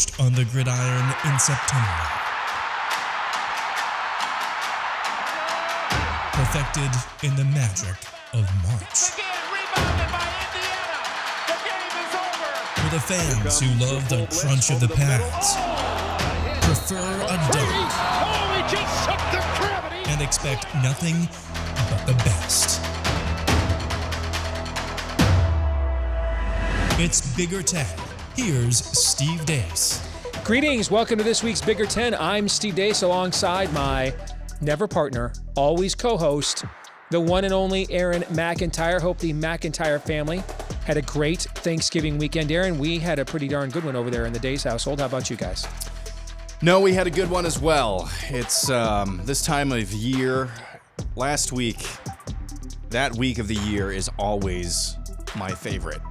forged on the gridiron in September. Perfected in the magic of March. For the fans who love the crunch of the pads, prefer a dunk, and expect nothing but the best. It's Bigger 10. Here's Steve Dace. Greetings. Welcome to this week's Bigger 10. I'm Steve Dace alongside my never partner, always co-host, the one and only Aaron McIntyre. Hope the McIntyre family had a great Thanksgiving weekend. Aaron, we had a pretty darn good one over there in the Dace household. How about you guys? No, we had a good one as well. It's this time of year. Last week, that week of the year is always my favorite.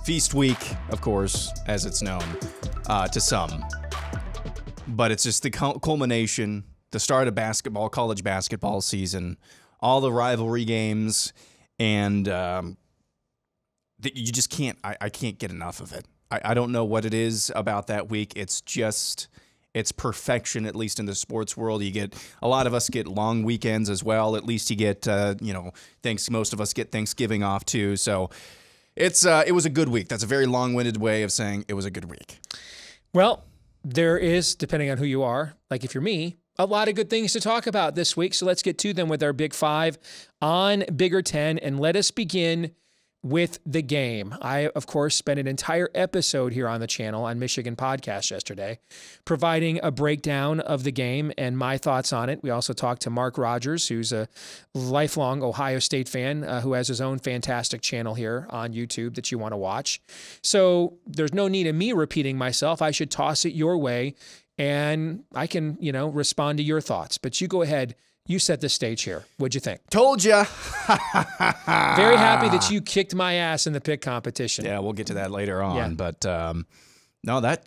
Feast week, of course, as it's known to some. But it's just the culmination, the start of basketball, college basketball season, all the rivalry games, and you just can't, I can't get enough of it. I don't know what it is about that week. It's perfection, at least in the sports world. You get, a lot of us get long weekends as well. At least you get, most of us get Thanksgiving off too. So it was a good week. That's a very long-winded way of saying it was a good week. Well, there is, depending on who you are, like if you're me, a lot of good things to talk about this week. So let's get to them with our Big Five on Bigger 10. And let us begin with the game. I, of course, spent an entire episode here on the channel on Michigan Podcast yesterday, providing a breakdown of the game and my thoughts on it. We also talked to Mark Rogers, who's a lifelong Ohio State fan, who has his own fantastic channel here on YouTube that you want to watch. So there's no need of me repeating myself. I should toss it your way and I can, respond to your thoughts. But you go ahead. You set the stage here. What'd you think? Told ya. Very happy that you kicked my ass in the pick competition. Yeah, we'll get to that later on. Yeah. But no, I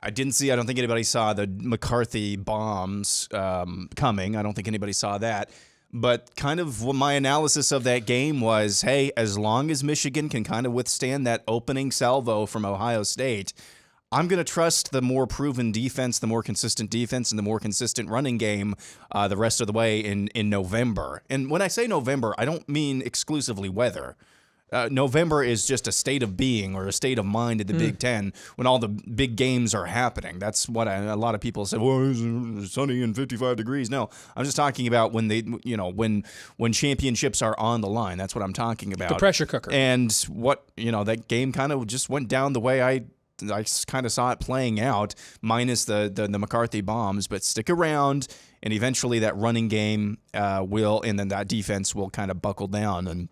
don't think anybody saw the McCarthy bombs coming. I don't think anybody saw that. But kind of what my analysis of that game was, hey, as long as Michigan can kind of withstand that opening salvo from Ohio State, I'm going to trust the more proven defense, the more consistent defense, and the more consistent running game the rest of the way in November. And when I say November, I don't mean exclusively weather. November is just a state of being or a state of mind at the Big Ten when all the big games are happening. That's what a lot of people say, well, it's sunny and 55 degrees. No, I'm just talking about when when championships are on the line. That's what I'm talking about. The pressure cooker. And that game kind of just went down the way I kind of saw it playing out, minus the McCarthy bombs, but stick around, and eventually that running game and then that defense will kind of buckle down, and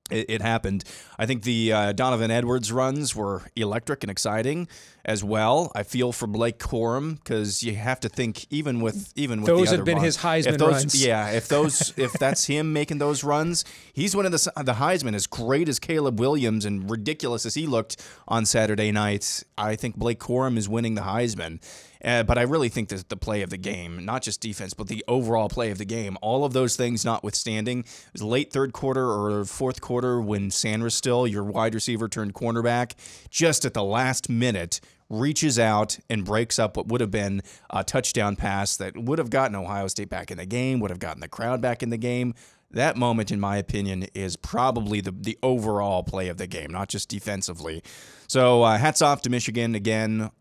it happened. I think the Donovan Edwards runs were electric and exciting as well. I feel for Blake Corum, because you have to think even with those the have been runs, his Heisman runs. Yeah, if that's him making those runs, he's winning the Heisman. As great as Caleb Williams and ridiculous as he looked on Saturday night, I think Blake Corum is winning the Heisman. But I really think that the play of the game, not just defense, but the overall play of the game, all of those things notwithstanding, it was late third quarter or fourth quarter when Sanders, your wide receiver turned cornerback, just at the last minute, reaches out and breaks up what would have been a touchdown pass that would have gotten Ohio State back in the game, would have gotten the crowd back in the game. That moment, in my opinion, is probably the overall play of the game, not just defensively. So hats off to Michigan again.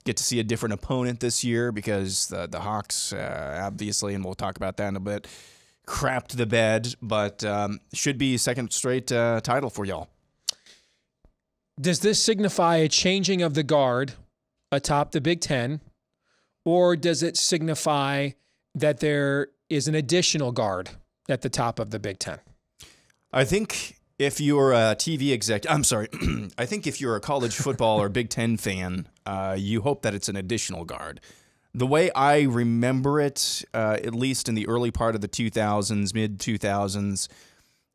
Get to see a different opponent this year because the Hawks, obviously, and we'll talk about that in a bit, crapped the bed, but should be second straight title for y'all. Does this signify a changing of the guard atop the Big Ten, or does it signify that there is an additional guard at the top of the Big Ten? I think if you're a TV exec, I think if you're a college football or Big Ten fan, you hope that it's an additional guard. The way I remember it, at least in the early part of the 2000s, mid-2000s,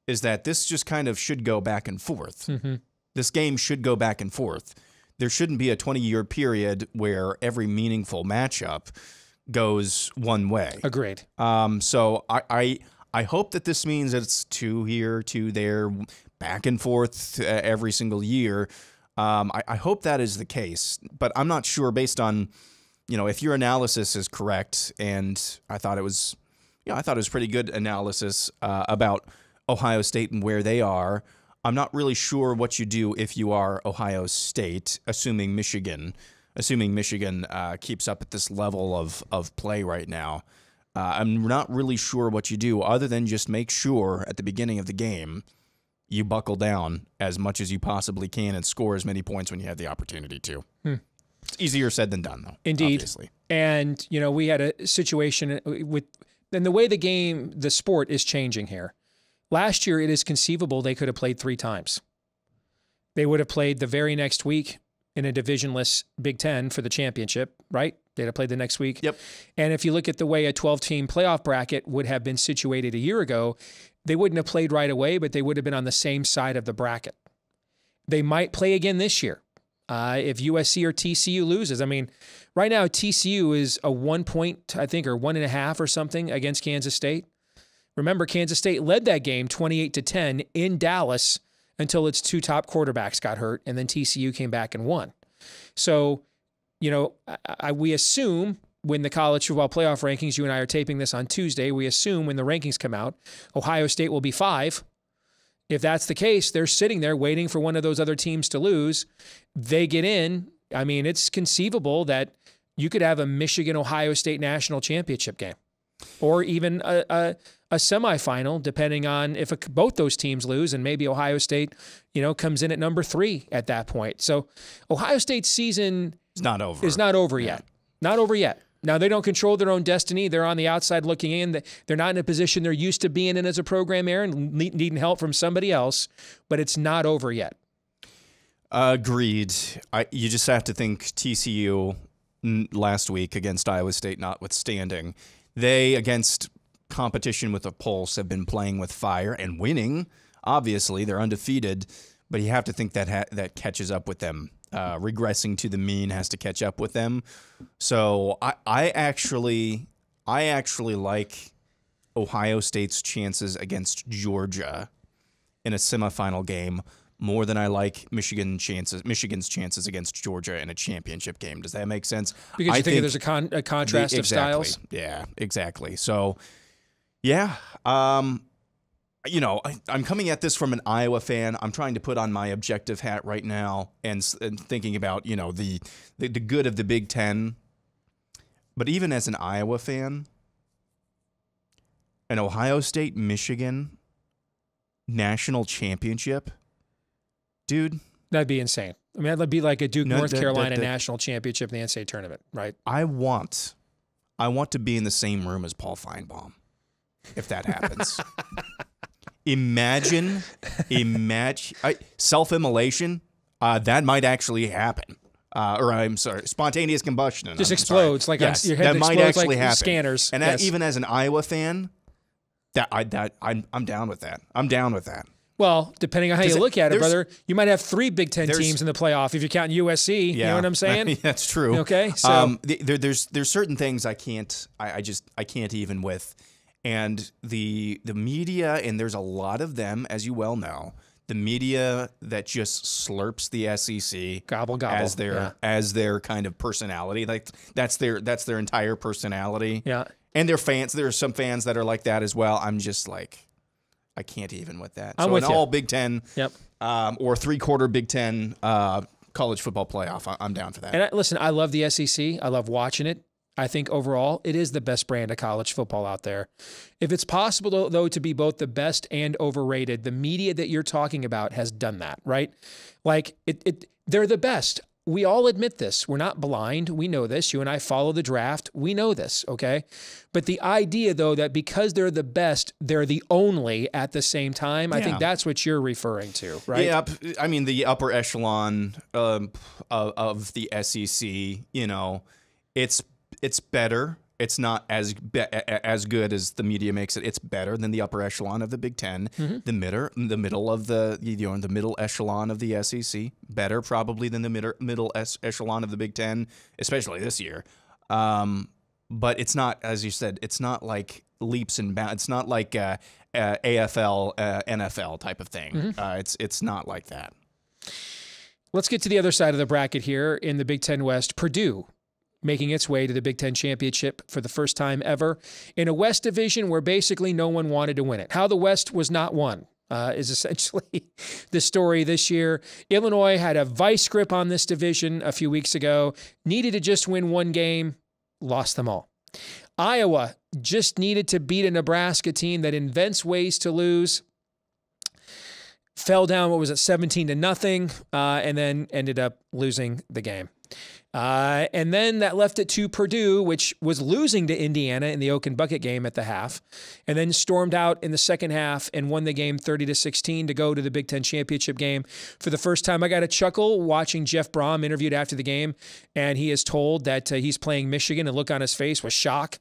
is that this just kind of should go back and forth. Mm-hmm. This game should go back and forth. There shouldn't be a 20-year period where every meaningful matchup goes one way. Agreed. So I hope that this means that it's two here, two there, back and forth every single year. I hope that is the case, but I'm not sure based on, if your analysis is correct, and I thought it was pretty good analysis about Ohio State and where they are. I'm not really sure what you do if you are Ohio State, assuming Michigan keeps up at this level of play right now. I'm not really sure what you do other than just make sure at the beginning of the game you buckle down as much as you possibly can and score as many points when you have the opportunity to. It's easier said than done, though. Indeed. Obviously. And, we had a situation and the way the sport is changing here. Last year, it is conceivable they could have played 3 times. They would have played the very next week in a divisionless Big Ten for the championship, right? They'd have played the next week. Yep. And if you look at the way a 12-team playoff bracket would have been situated a year ago, they wouldn't have played right away, but they would have been on the same side of the bracket. They might play again this year if USC or TCU loses. I mean, right now TCU is a 1 point, I think, or 1.5 or something against Kansas State. Remember, Kansas State led that game 28-10 in Dallas until its 2 top quarterbacks got hurt, and then TCU came back and won. So, we assume when the college football playoff rankings, you and I are taping this on Tuesday, we assume when the rankings come out, Ohio State will be 5. If that's the case, they're sitting there waiting for one of those other teams to lose. They get in. I mean, it's conceivable that you could have a Michigan-Ohio State national championship game, or even a semifinal, depending on if both those teams lose, and maybe Ohio State, comes in at number 3 at that point. So Ohio State's season is not over yet. Not over yet. Now, they don't control their own destiny. They're on the outside looking in. They're not in a position they're used to being in as a program, Aaron, needing help from somebody else, but it's not over yet. Agreed. You just have to think TCU last week against Iowa State notwithstanding, they, against competition with a pulse, have been playing with fire and winning. Obviously, they're undefeated, but you have to think that that catches up with them. Regressing to the mean has to catch up with them. So I actually like Ohio State's chances against Georgia in a semifinal game more than I like Michigan's chances against Georgia in a championship game. Does that make sense? Because you think there's a contrast of styles? Yeah, exactly. So, yeah. I'm coming at this from an Iowa fan. I'm trying to put on my objective hat right now and thinking about, the good of the Big Ten. But even as an Iowa fan, an Ohio State-Michigan national championship, dude. That'd be insane. I mean, that'd be like a Duke North Carolina national championship in the NCAA tournament, right? I want to be in the same room as Paul Feinbaum if that happens. Imagine self-immolation. That might actually happen. Or I'm sorry, spontaneous combustion. Just explodes your head that might actually happen. Scanners. And even as an Iowa fan, I'm down with that. I'm down with that. Well, depending on how you look at it, brother, you might have 3 Big Ten teams in the playoff if you're counting USC. Yeah, you know what I'm saying? That's true. Okay, so there's certain things I can't even with. And the media, and there's a lot of them, as you well know, the media that just slurps the SEC gobble as their kind of personality. Like that's their entire personality. Yeah. And their fans, there are some fans that are like that as well. I'm just like, I can't even with that. I'm with an you. all Big Ten, yep, or 3/4 Big Ten college football playoff, I'm down for that. And listen, I love the SEC. I love watching it. I think overall it is the best brand of college football out there. If it's possible, though, to be both the best and overrated, the media that you're talking about has done that, right? Like, they're the best. We all admit this. We're not blind. We know this. You and I follow the draft. We know this, okay? But the idea, though, that because they're the best, they're the only at the same time, I think that's what you're referring to, right? Yeah, I mean, the upper echelon of the SEC, it's better. It's not as good as the media makes it. It's better than the upper echelon of the Big Ten. Mm-hmm. The middle of the middle echelon of the SEC. Better probably than the middle echelon of the Big Ten, especially this year. But it's not, as you said, it's not like leaps and bounds. It's not like AFL, NFL type of thing. Mm-hmm. It's not like that. Let's get to the other side of the bracket here in the Big Ten West. Purdue making its way to the Big Ten Championship for the first time ever in a West division where basically no one wanted to win it. How the West was not won is essentially the story this year. Illinois had a vice grip on this division a few weeks ago, needed to just win one game, lost them all. Iowa just needed to beat a Nebraska team that invents ways to lose. Fell down, 17-0, and then ended up losing the game. And then that left it to Purdue, which was losing to Indiana in the Oak and Bucket game at the half, and then stormed out in the second half and won the game 30-16 to go to the Big Ten Championship game. For the first time, I got a chuckle watching Jeff Brom interviewed after the game, and he is told that he's playing Michigan, and the look on his face was shock.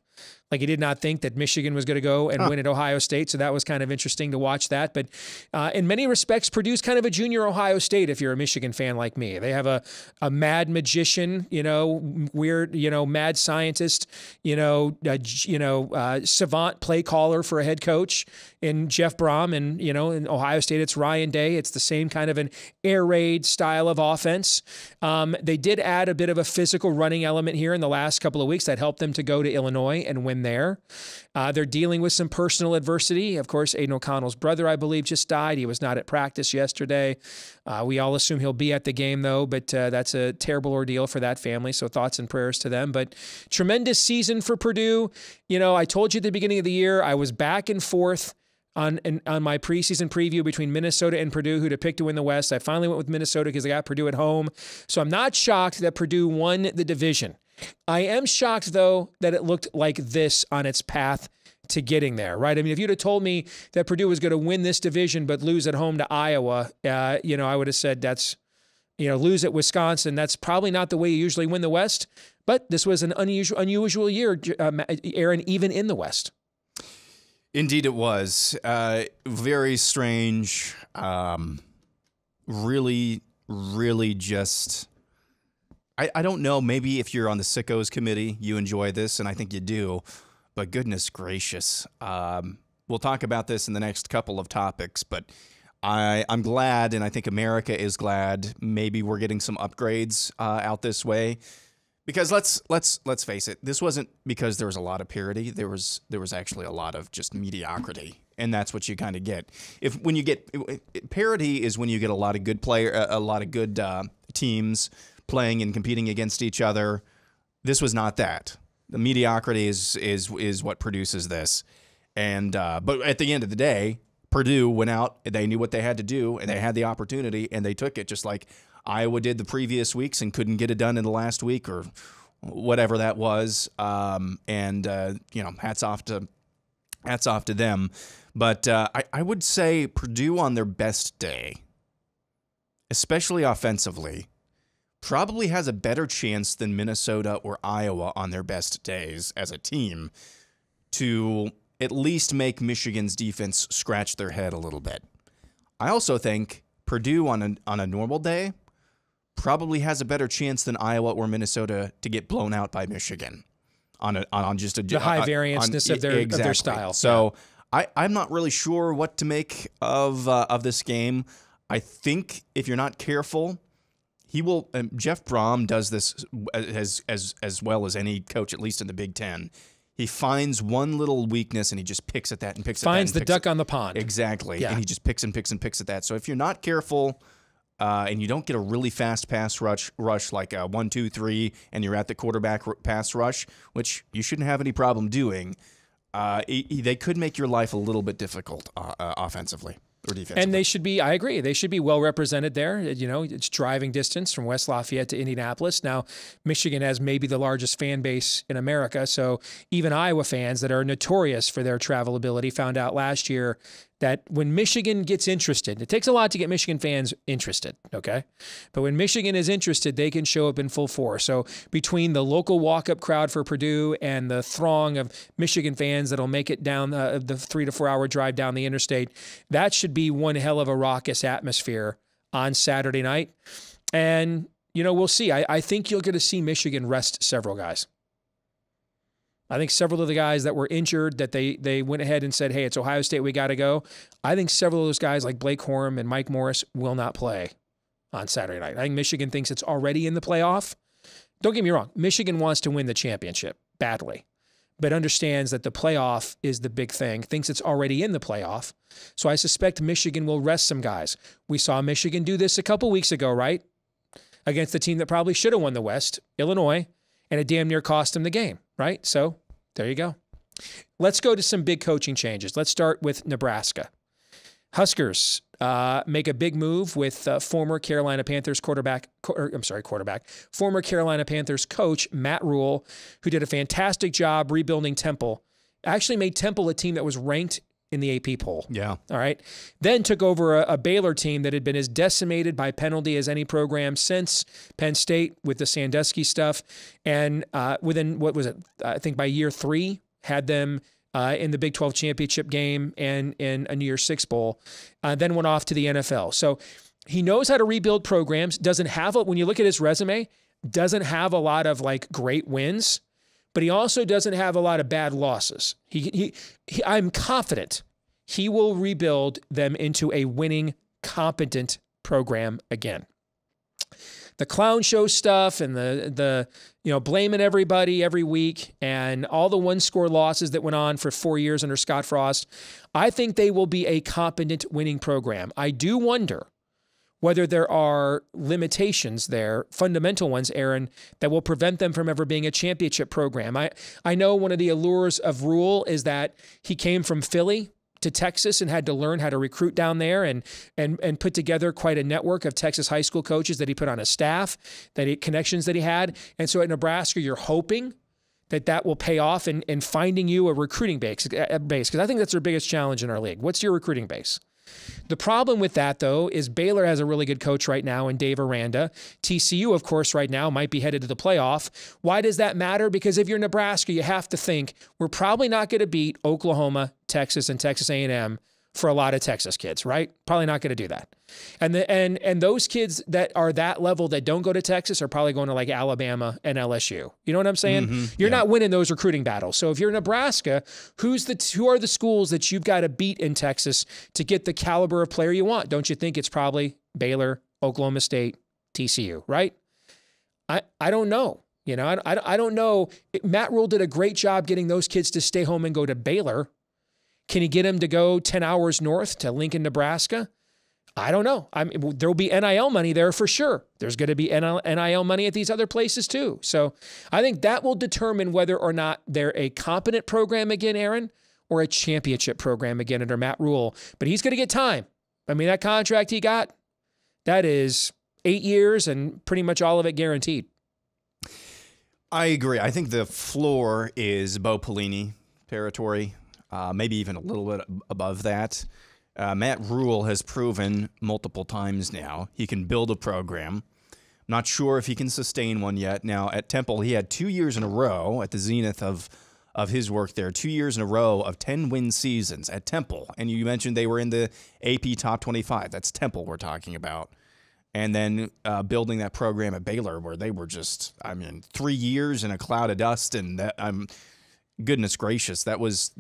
Like he did not think that Michigan was going to go and win at Ohio State. So that was kind of interesting to watch that. But in many respects, Purdue's kind of a junior Ohio State if you're a Michigan fan like me. They have a mad magician, weird, mad scientist, savant play caller for a head coach in Jeff Brom. And, in Ohio State, it's Ryan Day. It's the same kind of an air raid style of offense. They did add a bit of a physical running element here in the last couple of weeks that helped them to go to Illinois and win there. They're dealing with some personal adversity. Of course, Aiden O'Connell's brother, I believe, just died. He was not at practice yesterday. We all assume he'll be at the game, though, but that's a terrible ordeal for that family, so thoughts and prayers to them. But tremendous season for Purdue. I told you at the beginning of the year, I was back and forth on my preseason preview between Minnesota and Purdue, who to pick to win the West. I finally went with Minnesota because I got Purdue at home. So I'm not shocked that Purdue won the division. I am shocked, though, that it looked like this on its path to getting there, right? I mean, if you'd have told me that Purdue was going to win this division but lose at home to Iowa, I would have said that's, lose at Wisconsin. That's probably not the way you usually win the West. But this was an unusual year, Aaron, even in the West. Indeed it was. Very strange. Really just... I don't know, maybe if you're on the Sickos committee, you enjoy this, and I think you do, but goodness gracious. We'll talk about this in the next couple of topics, but I'm glad, and I think America is glad, maybe we're getting some upgrades out this way. Because let's face it, this wasn't because there was a lot of parity. There was actually a lot of just mediocrity, and that's what you kind of get. When you get parity is when you get a lot of good teams playing and competing against each other. This was not that. The mediocrity is what produces this. And but at the end of the day, Purdue went out. They knew what they had to do, and they had the opportunity, and they took it, just like Iowa did the previous weeks and couldn't get it done in the last week or whatever that was. Hats off to them. But I would say Purdue on their best day, especially offensively, probably has a better chance than Minnesota or Iowa on their best days as a team to at least make Michigan's defense scratch their head a little bit. I also think Purdue on a normal day probably has a better chance than Iowa or Minnesota to get blown out by Michigan on just the high variance-ness of their style. So yeah. I'm not really sure what to make of this game. I think if you're not careful, he will. Jeff Brom does this as well as any coach, at least in the Big Ten. He finds one little weakness and he just picks at that and picks at that. Finds the duck on the pond. Exactly. Yeah. And he just picks and picks and picks at that. So if you're not careful and you don't get a really fast pass rush like a 1-2-3 and you're at the quarterback pass rush, which you shouldn't have any problem doing, they could make your life a little bit difficult offensively. Or defensively. And they should be, I agree, they should be well represented there. It's driving distance from West Lafayette to Indianapolis. Now, Michigan has maybe the largest fan base in America, so even Iowa fans that are notorious for their travel ability found out last year that when Michigan gets interested, it takes a lot to get Michigan fans interested, okay? But when Michigan is interested, they can show up in full force. So between the local walk-up crowd for Purdue and the throng of Michigan fans that'll make it down the 3 to 4 hour drive down the interstate, that should be one hell of a raucous atmosphere on Saturday night. And, we'll see. I think you're going to see Michigan rest several guys. I think several of the guys that were injured that they went ahead and said, hey, it's Ohio State, we got to go. I think several of those guys like Blake Corum and Mike Morris will not play on Saturday night. I think Michigan thinks it's already in the playoff. Don't get me wrong. Michigan wants to win the championship badly, but understands that the playoff is the big thing, thinks it's already in the playoff. So I suspect Michigan will rest some guys. We saw Michigan do this a couple weeks ago, right? Against the team that probably should have won the West, Illinois, and it damn near cost them the game, right? So there you go. Let's go to some big coaching changes. Let's start with Nebraska. Huskers make a big move with former Carolina Panthers former Carolina Panthers coach Matt RHULE, who did a fantastic job rebuilding Temple. Actually made Temple a team that was ranked in the AP poll. Yeah. All right. Then took over a Baylor team that had been as decimated by penalty as any program since Penn State with the Sandusky stuff. And within, what was it? I think by year 3, had them in the Big 12 championship game and in a New Year's Six bowl, then went off to the NFL. So he knows how to rebuild programs, doesn't have, when you look at his resume, doesn't have a lot of like great wins, but he also doesn't have a lot of bad losses. I'm confident he will rebuild them into a winning, competent program again. The clown show stuff and the blaming everybody every week and all the one-score losses that went on for 4 years under Scott Frost, I think they will be a competent winning program. I do wonder whether there are limitations there, fundamental ones, Aaron, that will prevent them from ever being a championship program. I know one of the allures of RHULE is that he came from Philly to Texas and had to learn how to recruit down there and put together quite a network of Texas high school coaches that he put on his staff, connections that he had. And so at Nebraska, you're hoping that will pay off in finding you a recruiting base, because I think that's their biggest challenge in our league. What's your recruiting base? The problem with that, though, is Baylor has a really good coach right now in Dave Aranda. TCU, of course, right now might be headed to the playoff. Why does that matter? Because if you're Nebraska, you have to think we're probably not going to beat Oklahoma, Texas, and Texas A&M for a lot of Texas kids, right? Probably not going to do that. And those kids that are that level that don't go to Texas are probably going to like Alabama and LSU. You know what I'm saying? Mm-hmm. You're not winning those recruiting battles. So if you're Nebraska, who are the schools that you've got to beat in Texas to get the caliber of player you want? Don't you think it's probably Baylor, Oklahoma State, TCU, right? I don't know. I don't know. Matt RHULE did a great job getting those kids to stay home and go to Baylor. Can he get them to go 10 hours north to Lincoln, Nebraska? I don't know. There'll be NIL money there for sure. There's going to be NIL money at these other places too. So I think that will determine whether or not they're a competent program again, Aaron, or a championship program again under Matt RHULE. But he's going to get time. I mean, that contract he got, that is 8 years and pretty much all of it guaranteed. I agree. I think the floor is Bo Pelini territory. Maybe even a little bit above that. Matt RHULE has proven multiple times now he can build a program. I'm not sure if he can sustain one yet. Now, at Temple, he had 2 years in a row at the zenith of his work there, 2 years in a row of 10-win seasons at Temple. And you mentioned they were in the AP Top 25. That's Temple we're talking about. And then building that program at Baylor where they were just, 3 years in a cloud of dust. And goodness gracious, that was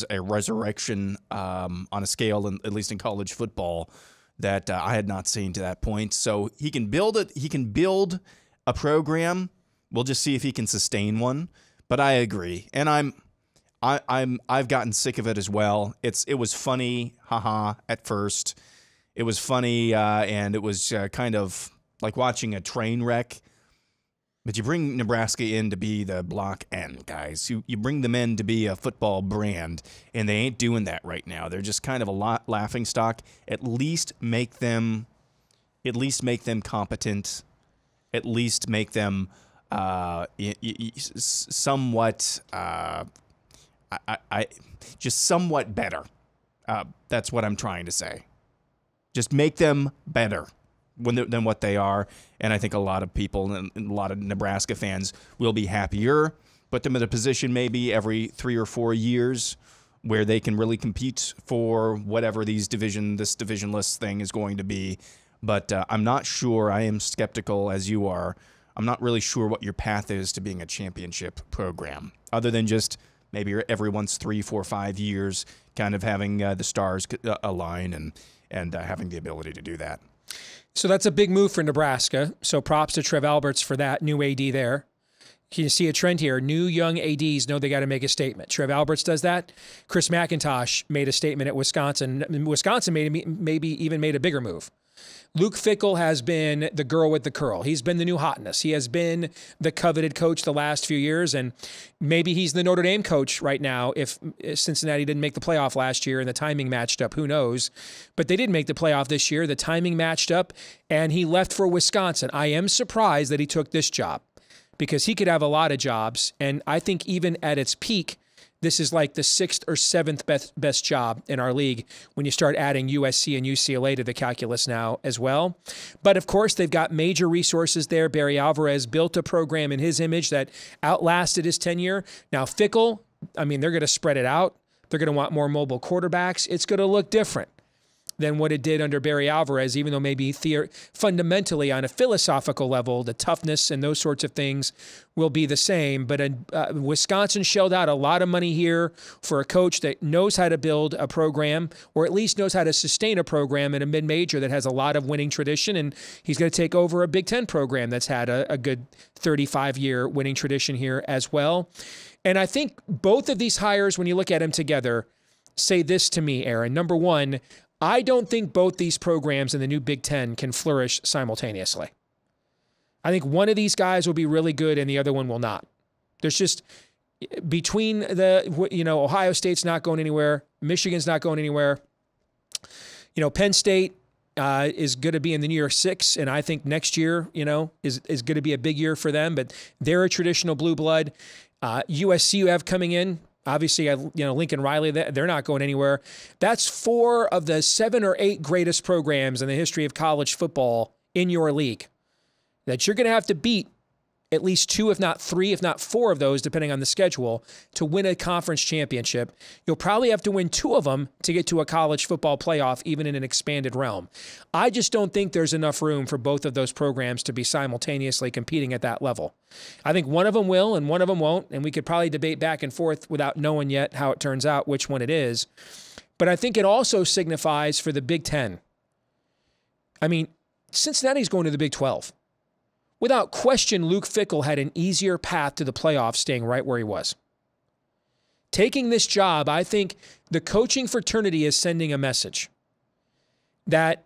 a resurrection on a scale, at least in college football, that I had not seen to that point. So he can build it. He can build a program. We'll just see if he can sustain one. But I agree, and I've gotten sick of it as well. It was funny, haha, at first. It was funny, and it was kind of like watching a train wreck. But you bring Nebraska in to be the block N guys. You bring them in to be a football brand, and they ain't doing that right now. They're just kind of a laughing stock. At least make them competent. At least make them somewhat just somewhat better. That's what I'm trying to say. Just make them better than what they are, and I think a lot of people and a lot of Nebraska fans will be happier. Put them in a position maybe every 3 or 4 years where they can really compete for whatever this divisionless thing is going to be. But I'm not sure. I am skeptical, as you are. I'm not really sure what your path is to being a championship program, other than just maybe every once 3, 4, 5 years kind of having the stars align and having the ability to do that. So that's a big move for Nebraska. So props to Trev Alberts for that, new AD there. Can you see a trend here? New young ADs know they got to make a statement. Trev Alberts does that. Chris McIntosh made a statement at Wisconsin. Wisconsin maybe even made a bigger move. Luke Fickell has been the girl with the curl. He's been the new hotness. He has been the coveted coach the last few years, and maybe he's the Notre Dame coach right now if Cincinnati didn't make the playoff last year and the timing matched up. Who knows? But they did make the playoff this year. The timing matched up, and he left for Wisconsin. I am surprised that he took this job because he could have a lot of jobs, and I think even at its peak, this is like the 6th or 7th best job in our league when you start adding USC and UCLA to the calculus now as well. But of course, they've got major resources there. Barry Alvarez built a program in his image that outlasted his tenure. Now, Fickell, I mean, they're going to spread it out. They're going to want more mobile quarterbacks. It's going to look different than what it did under Barry Alvarez, even though maybe fundamentally on a philosophical level, the toughness and those sorts of things will be the same. But Wisconsin shelled out a lot of money here for a coach that knows how to build a program, or at least knows how to sustain a program in a mid-major that has a lot of winning tradition, and he's going to take over a Big Ten program that's had a good 35-year winning tradition here as well. And I think both of these hires, when you look at them together, say this to me, Aaron. Number one, I don't think both these programs in the new Big Ten can flourish simultaneously. I think one of these guys will be really good and the other one will not. There's just, between Ohio State's not going anywhere, Michigan's not going anywhere. Penn State is going to be in the New Year Six, and I think next year, is going to be a big year for them, but they're a traditional blue blood. USC you have coming in. Obviously, Lincoln Riley, they're not going anywhere. That's 4 of the 7 or 8 greatest programs in the history of college football in your league that you're going to have to beat at least 2, if not 3, if not 4 of those, depending on the schedule, to win a conference championship. You'll probably have to win 2 of them to get to a college football playoff, even in an expanded realm. I just don't think there's enough room for both of those programs to be simultaneously competing at that level. I think one of them will and one of them won't, and we could probably debate back and forth without knowing yet how it turns out, which one it is. But I think it also signifies for the Big Ten. I mean, Cincinnati's going to the Big 12. Without question, Luke Fickell had an easier path to the playoffs staying right where he was. Taking this job, I think the coaching fraternity is sending a message that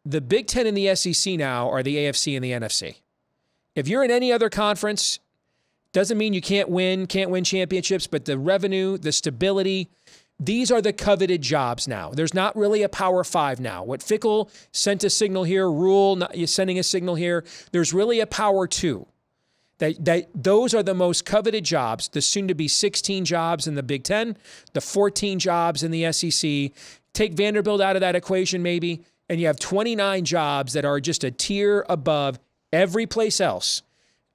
the Big Ten and the SEC now are the AFC and the NFC. If you're in any other conference, doesn't mean you can't win championships, but the revenue, the stability, these are the coveted jobs now. There's not really a Power 5 now. What Fickell sent a signal here, RHULE sending a signal here, there's really a Power 2. That those are the most coveted jobs, the soon-to-be 16 jobs in the Big Ten, the 14 jobs in the SEC. Take Vanderbilt out of that equation maybe, and you have 29 jobs that are just a tier above every place else.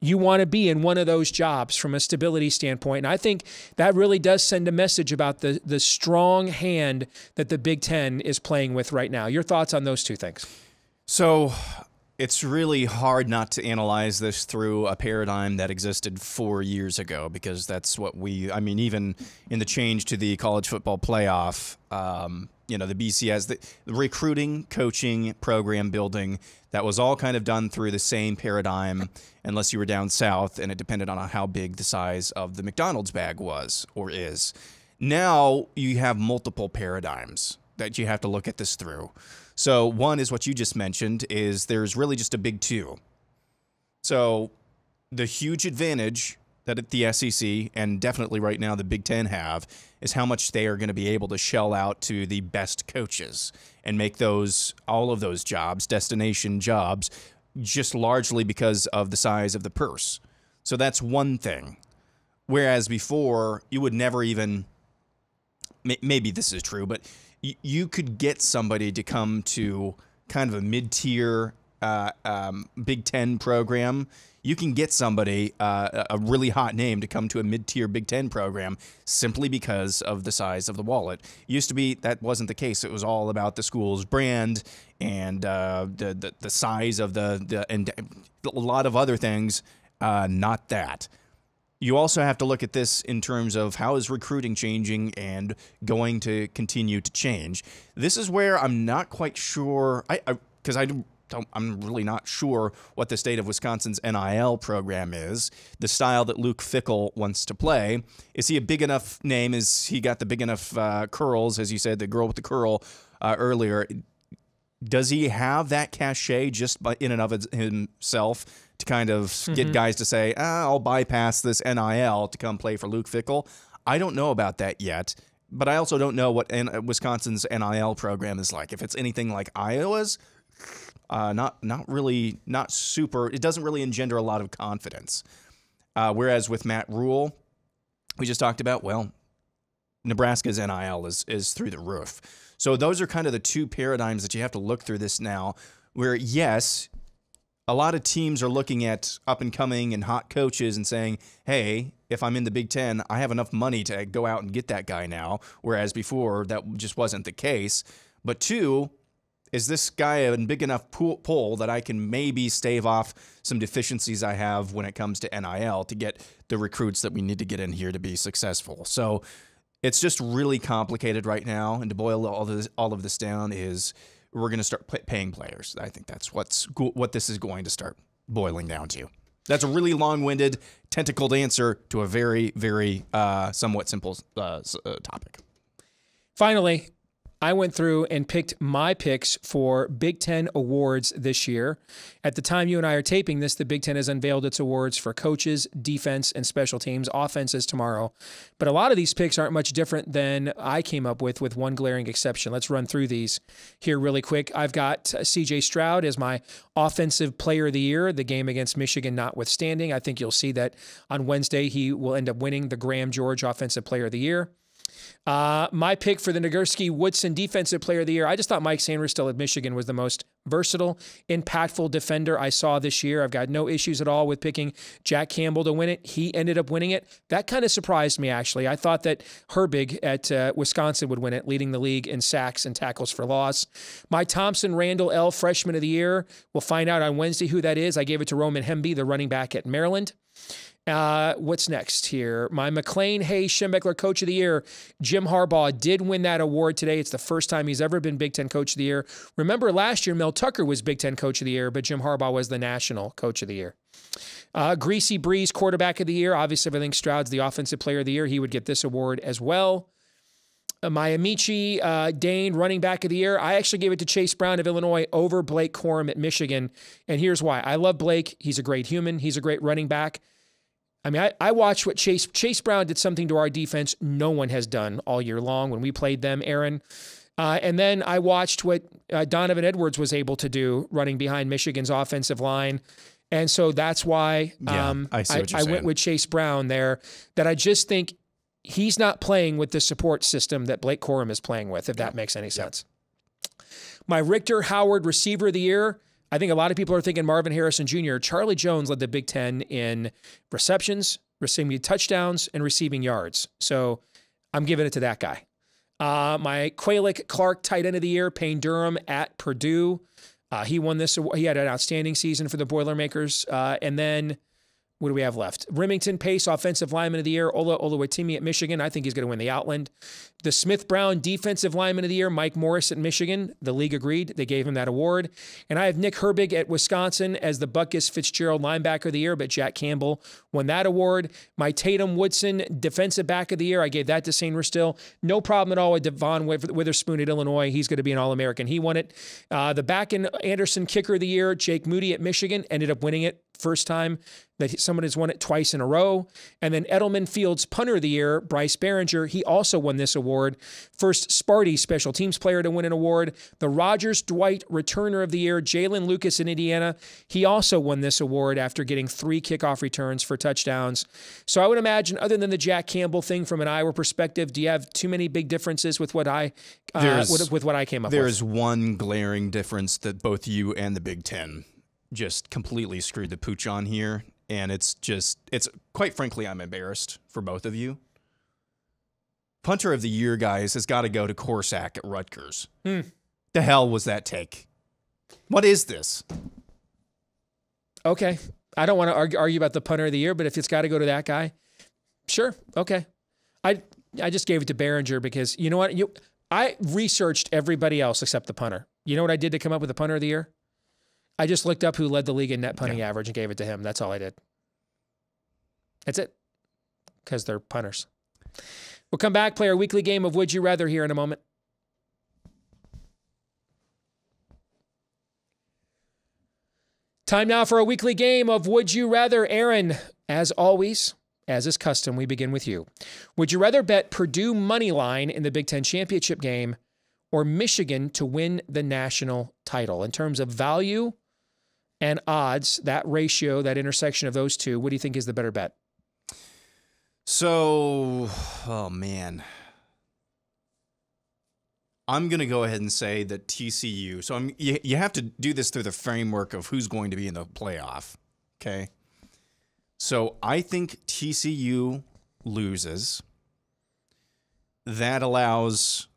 You want to be in one of those jobs from a stability standpoint. And I think that really does send a message about the strong hand that the Big Ten is playing with right now. Your thoughts on those two things? So it's really hard not to analyze this through a paradigm that existed 4 years ago, because that's what even in the change to the college football playoff, the BCS, the recruiting, coaching, program building, that was all kind of done through the same paradigm, unless you were down south, and it depended on how big the size of the McDonald's bag was or is. Now you have multiple paradigms that you have to look at this through. So one is what you just mentioned, is there's really just a big 2. So the huge advantage that the SEC and definitely right now the Big Ten have is how much they are going to be able to shell out to the best coaches and make all of those jobs, destination jobs, just largely because of the size of the purse. So that's one thing. Whereas before, you would never even, maybe this is true, but you could get somebody to come to kind of a mid-tier Big Ten program. You can get somebody, a really hot name, to come to a mid-tier Big Ten program simply because of the size of the wallet. It used to be that wasn't the case. It was all about the school's brand and the size of and a lot of other things, not that. You also have to look at this in terms of how is recruiting changing and going to continue to change. This is where I'm not quite sure, because I'm really not sure what the state of Wisconsin's NIL program is. The style that Luke Fickell wants to play. Is he a big enough name? Is he got the big enough curls, as you said, the girl with the curl earlier? Does he have that cachet just by in and of himself to kind of get guys to say, I'll bypass this NIL to come play for Luke Fickell? I don't know about that yet, but I also don't know what Wisconsin's NIL program is like. If it's anything like Iowa's, not super. It doesn't really engender a lot of confidence. Whereas with Matt RHULE, we just talked about, well, Nebraska's NIL is through the roof. So those are kind of the two paradigms that you have to look through this now, where, yes, a lot of teams are looking at up-and-coming and hot coaches and saying, hey, if I'm in the Big Ten, I have enough money to go out and get that guy now, whereas before that just wasn't the case. But two, is this guy a big enough pull that I can maybe stave off some deficiencies I have when it comes to NIL to get the recruits that we need to get in here to be successful? So it's just really complicated right now, and to boil all of this down is we're going to start paying players. I think that's what this is going to start boiling down to. That's a really long-winded, tentacled answer to a very, very somewhat simple topic. Finally, I went through and picked my picks for Big Ten awards this year. At the time you and I are taping this, the Big Ten has unveiled its awards for coaches, defense, and special teams. Offense is tomorrow. But a lot of these picks aren't much different than I came up with one glaring exception. Let's run through these here really quick. I've got C.J. Stroud as my Offensive Player of the Year, the game against Michigan notwithstanding. I think you'll see that on Wednesday he will end up winning the Graham George Offensive Player of the Year. My pick for the Nagurski-Woodson Defensive Player of the Year, I just thought Mike Sainristil at Michigan was the most versatile, impactful defender I saw this year. I've got no issues at all with picking Jack Campbell to win it. He ended up winning it. That kind of surprised me, actually. I thought that Herbig at Wisconsin would win it, leading the league in sacks and tackles for loss. My Thompson Randall L. Freshman of the Year, we'll find out on Wednesday who that is. I gave it to Roman Hemby, the running back at Maryland. What's next here? My McLean Hayes Schembechler Coach of the Year, Jim Harbaugh, did win that award today. It's the first time he's ever been Big Ten Coach of the Year. Remember last year, Mel Tucker was Big Ten Coach of the Year, but Jim Harbaugh was the National Coach of the Year. Greasy Breeze Quarterback of the Year. Obviously, I think Stroud's the Offensive Player of the Year. He would get this award as well. My Amici Dane Running Back of the Year. I actually gave it to Chase Brown of Illinois over Blake Corum at Michigan. And here's why. I love Blake. He's a great human. He's a great running back. I mean, I watched what Chase Brown did something to our defense no one has done all year long when we played them, Aaron. And then I watched what Donovan Edwards was able to do running behind Michigan's offensive line. And so that's why I went with Chase Brown there, that I just think he's not playing with the support system that Blake Corum is playing with, if that makes any sense. My Richter Howard Receiver of the Year, I think a lot of people are thinking Marvin Harrison Jr. Charlie Jones led the Big Ten in receptions, receiving touchdowns, and receiving yards. So I'm giving it to that guy. My Quaylick Clark Tight End of the Year, Payne Durham at Purdue. He won this. He had an outstanding season for the Boilermakers. And then what do we have left? Remington Pace Offensive Lineman of the Year, Ola Oluwatimi at Michigan. I think he's going to win the Outland. The Smith Brown Defensive Lineman of the Year, Mike Morris at Michigan. The league agreed. They gave him that award. And I have Nick Herbig at Wisconsin as the Buckus Fitzgerald Linebacker of the Year, but Jack Campbell won that award. My Tatum Woodson Defensive Back of the Year, I gave that to Sainristil. No problem at all with Devon Witherspoon at Illinois. He's going to be an All-American. He won it. The Back and Anderson Kicker of the Year, Jake Moody at Michigan, ended up winning it. First time that someone has won it twice in a row. And then Edelman Fields Punter of the Year, Bryce Behringer, he also won this award. First Sparty Special Teams Player to win an award. The Rogers Dwight Returner of the Year, Jalen Lucas in Indiana, he also won this award after getting 3 kickoff returns for touchdowns. So I would imagine, other than the Jack Campbell thing from an Iowa perspective, do you have too many big differences with what I with what I came up with? There's one glaring difference that both you and the Big Ten just completely screwed the pooch on here, and it's quite frankly, I'm embarrassed for both of you. Punter of the Year, guys, has got to go to Corsack at Rutgers. The hell was that take? What is this? Okay. I don't want to argue about the Punter of the Year, but if it's got to go to that guy, sure. Okay. I just gave it to Behringer because, you know what? I researched everybody else except the punter. You know what I did to come up with the Punter of the Year? I just looked up who led the league in net punting average and gave it to him. That's all I did. That's it. Because they're punters. We'll come back, play our weekly game of Would You Rather here in a moment. Time now for a weekly game of Would You Rather. Aaron, as always, as is custom, we begin with you. Would you rather bet Purdue money line in the Big Ten championship game or Michigan to win the national title? In terms of value and odds, that ratio, that intersection of those two, what do you think is the better bet? So, oh man. I'm going to go ahead and say that TCU. So you have to do this through the framework of who's going to be in the playoff. Okay. So I think TCU loses. That allows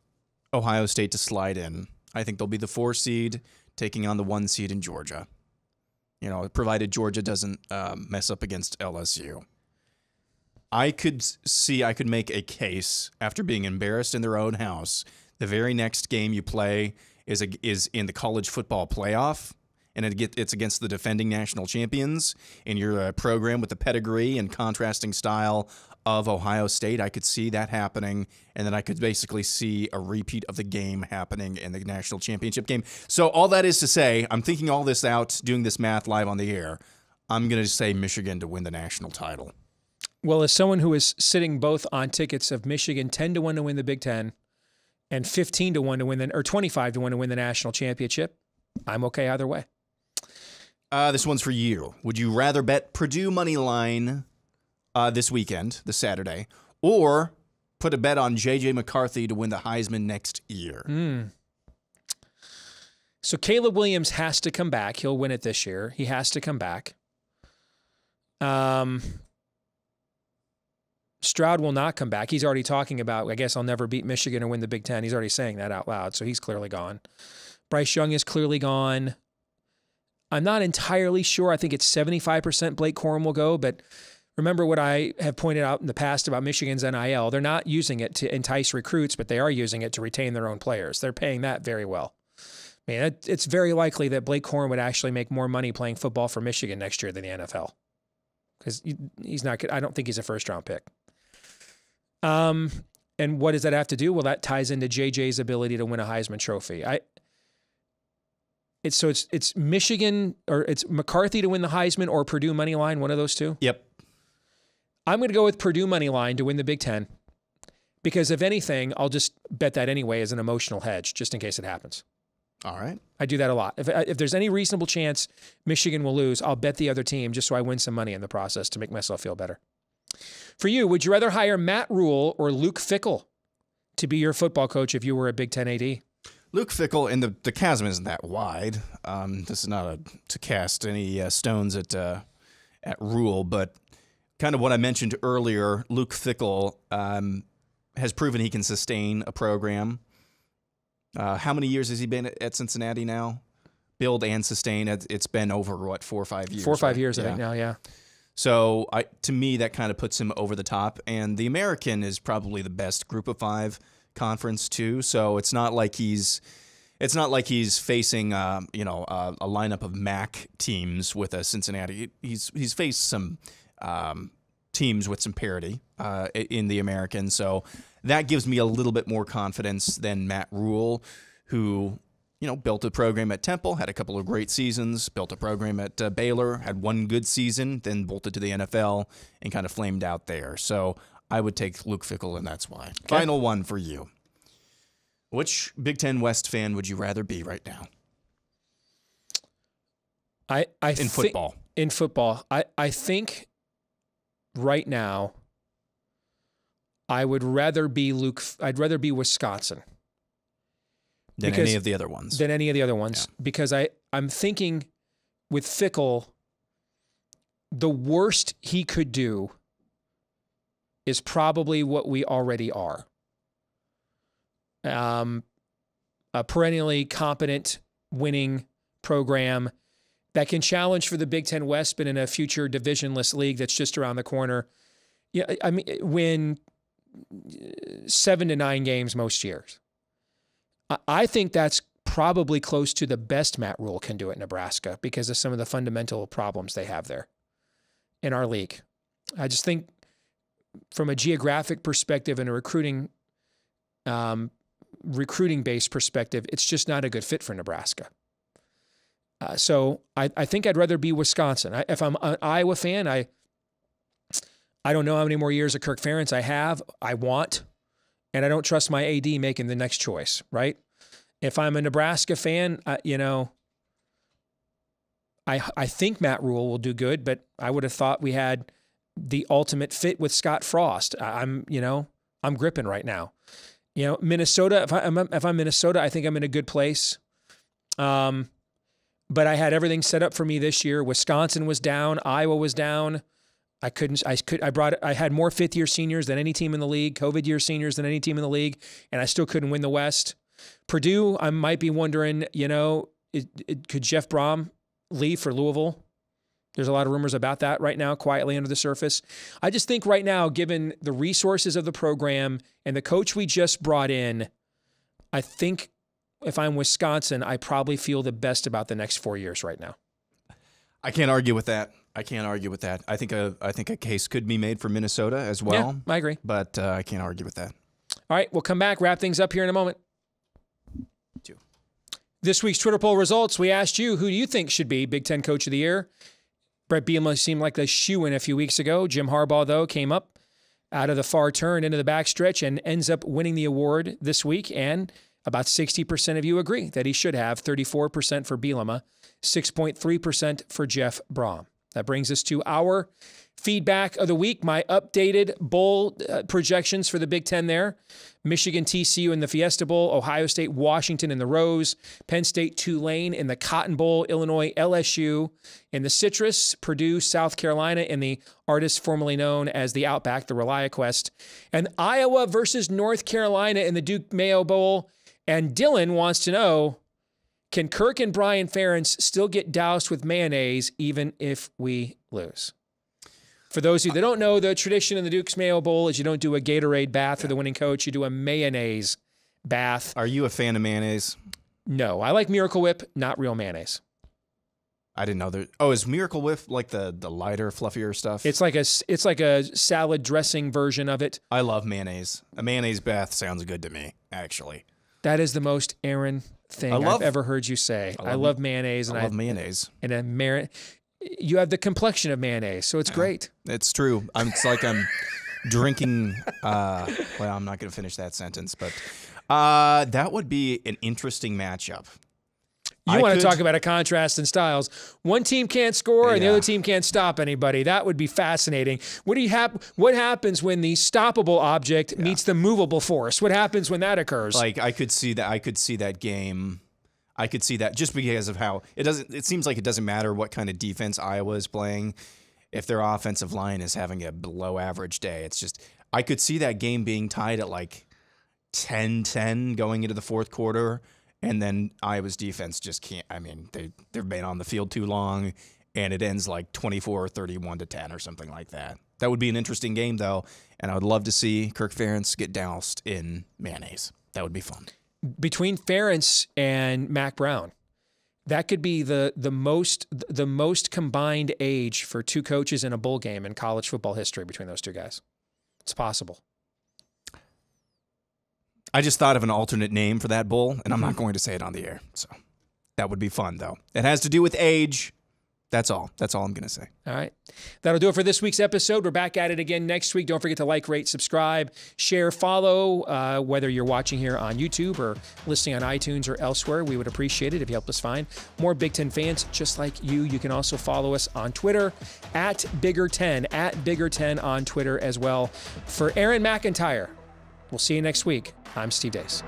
Ohio State to slide in. I think they'll be the 4 seed taking on the 1 seed in Georgia. You know, provided Georgia doesn't mess up against LSU. I could make a case after being embarrassed in their own house. The very next game you play is in the college football playoff, and it's against the defending national champions in your program with the pedigree and contrasting style of Ohio State. I could see that happening, and then I could basically see a repeat of the game happening in the national championship game. So all that is to say, I'm thinking all this out, doing this math live on the air. I'm going to say Michigan to win the national title. Well, as someone who is sitting both on tickets of Michigan 10-1 to win the Big Ten and 15-1 to win or 25-1 to win the national championship, I'm okay either way. This one's for you. Would you rather bet Purdue money line this weekend, this Saturday, or put a bet on J.J. McCarthy to win the Heisman next year? So Caleb Williams has to come back. He'll win it this year. He has to come back. Stroud will not come back. He's already talking about, I guess I'll never beat Michigan or win the Big Ten. He's already saying that out loud, so he's clearly gone. Bryce Young is clearly gone. I'm not entirely sure. I think it's 75% Blake Corum will go, but remember what I have pointed out in the past about Michigan's NIL. They're not using it to entice recruits, but they are using it to retain their own players. They're paying that very well. I mean, it's very likely that Blake Corum would actually make more money playing football for Michigan next year than the NFL, because he's not good. I don't think he's a first-round pick. And what does that have to do? Well, that ties into JJ's ability to win a Heisman Trophy. It's Michigan, or it's McCarthy to win the Heisman, or Purdue money line, one of those two. Yep. I'm going to go with Purdue money line to win the Big Ten, because if anything, I'll just bet that anyway as an emotional hedge, just in case it happens. All right. I do that a lot. If there's any reasonable chance Michigan will lose, I'll bet the other team just so I win some money in the process to make myself feel better. For you, would you rather hire Matt Rhule or Luke Fickell to be your football coach if you were a Big Ten AD? Luke Fickell, and the chasm isn't that wide. This is not to cast any stones at RHULE, but kind of what I mentioned earlier, Luke Fickell has proven he can sustain a program. How many years has he been at Cincinnati now? Build and sustain. It's been over, 4 or 5 years? 4 or 5 right? years, I think now, yeah. So to me, that kind of puts him over the top. And the American is probably the best Group of 5 conference too. So it's not like he's facing a lineup of MAC teams with a Cincinnati. He's faced some teams with some parity in the American. So that gives me a little bit more confidence than Matt Rhule, who built a program at Temple, had a couple of great seasons, built a program at Baylor, had one good season, then bolted to the NFL and kind of flamed out there. So I would take Luke Fickell, and that's why. Okay. Final one for you. Which Big Ten West fan would you rather be right now? In football. In football. I think right now I'd rather be Wisconsin. Than any of the other ones. Yeah. Because I'm thinking with Fickell, the worst he could do is probably what we already are. A perennially competent, winning program that can challenge for the Big Ten West, but in a future divisionless league that's just around the corner. Yeah, I mean, win 7 to 9 games most years. I think that's probably close to the best Matt Rhule can do at Nebraska because of some of the fundamental problems they have there in our league. I just think from a geographic perspective and a recruiting-based perspective, it's just not a good fit for Nebraska. So I think I'd rather be Wisconsin. If I'm an Iowa fan, I don't know how many more years of Kirk Ferentz I want, and I don't trust my AD making the next choice, right? If I'm a Nebraska fan, I think Matt Rhule will do good, but I would have thought we had the ultimate fit with Scott Frost. I'm gripping right now. Minnesota, if I'm Minnesota, I think I'm in a good place. But I had everything set up for me this year. Wisconsin was down, Iowa was down. I had more fifth-year seniors than any team in the league, COVID-year seniors than any team in the league, and I still couldn't win the West. Purdue, I might be wondering, could Jeff Brom leave for Louisville? There's a lot of rumors about that right now, quietly under the surface. I just think right now, given the resources of the program and the coach we just brought in, I think if I'm Wisconsin, I probably feel the best about the next 4 years right now. I can't argue with that. I think a case could be made for Minnesota as well. Yeah, I agree. But I can't argue with that. All right, we'll come back, wrap things up here in a moment. This week's Twitter poll results, we asked you, who do you think should be Big Ten Coach of the Year? Brett Bielema seemed like the shoo-in a few weeks ago. Jim Harbaugh, though, came up out of the far turn into the backstretch and ends up winning the award this week. And about 60% of you agree that he should have. 34% for Bielema, 6.3% for Jeff Brom. That brings us to our feedback of the week, my updated bowl projections for the Big Ten there. Michigan, TCU in the Fiesta Bowl, Ohio State, Washington in the Rose, Penn State, Tulane in the Cotton Bowl, Illinois, LSU in the Citrus, Purdue, South Carolina in the artist formerly known as the Outback, the ReliaQuest, and Iowa versus North Carolina in the Duke Mayo Bowl. And Dylan wants to know, can Kirk and Brian Ferentz still get doused with mayonnaise even if we lose? For those of you that don't know, the tradition in the Duke's Mayo Bowl is you don't do a Gatorade bath for the winning coach. You do a mayonnaise bath. Are you a fan of mayonnaise? No. I like Miracle Whip, not real mayonnaise. I didn't know there. Oh, is Miracle Whip like the lighter, fluffier stuff? It's like a salad dressing version of it. I love mayonnaise. A mayonnaise bath sounds good to me, actually. That is the most Aaron thing I've ever heard you say. I love mayonnaise. I love mayonnaise. And you have the complexion of mayonnaise, so it's great. It's true. It's like I'm drinking. Well, I'm not going to finish that sentence, but that would be an interesting matchup. You want to talk about a contrast in styles. One team can't score and the other team can't stop anybody. That would be fascinating. What happens when the stoppable object meets the movable force? What happens when that occurs? Like I could see that game. I could see that just because of how it seems like it doesn't matter what kind of defense Iowa is playing. If their offensive line is having a below average day, it's just, I could see that game being tied at like 10-10 going into the fourth quarter. And then Iowa's defense just can't. I mean, they've been on the field too long, and it ends like 24-31-10 or something like that. That would be an interesting game, though, and I would love to see Kirk Ferentz get doused in mayonnaise. That would be fun. Between Ferentz and Mac Brown, that could be the most combined age for two coaches in a bowl game in college football history between those two guys. It's possible. I just thought of an alternate name for that bowl, and I'm not going to say it on the air. So that would be fun, though. It has to do with age. That's all. That's all I'm going to say. All right. That'll do it for this week's episode. We're back at it again next week. Don't forget to like, rate, subscribe, share, follow, whether you're watching here on YouTube or listening on iTunes or elsewhere. We would appreciate it if you help us find more Big Ten fans just like you. You can also follow us on Twitter at Bigger10, at Bigger10 on Twitter as well. For Aaron McIntyre, we'll see you next week. I'm Steve Dace.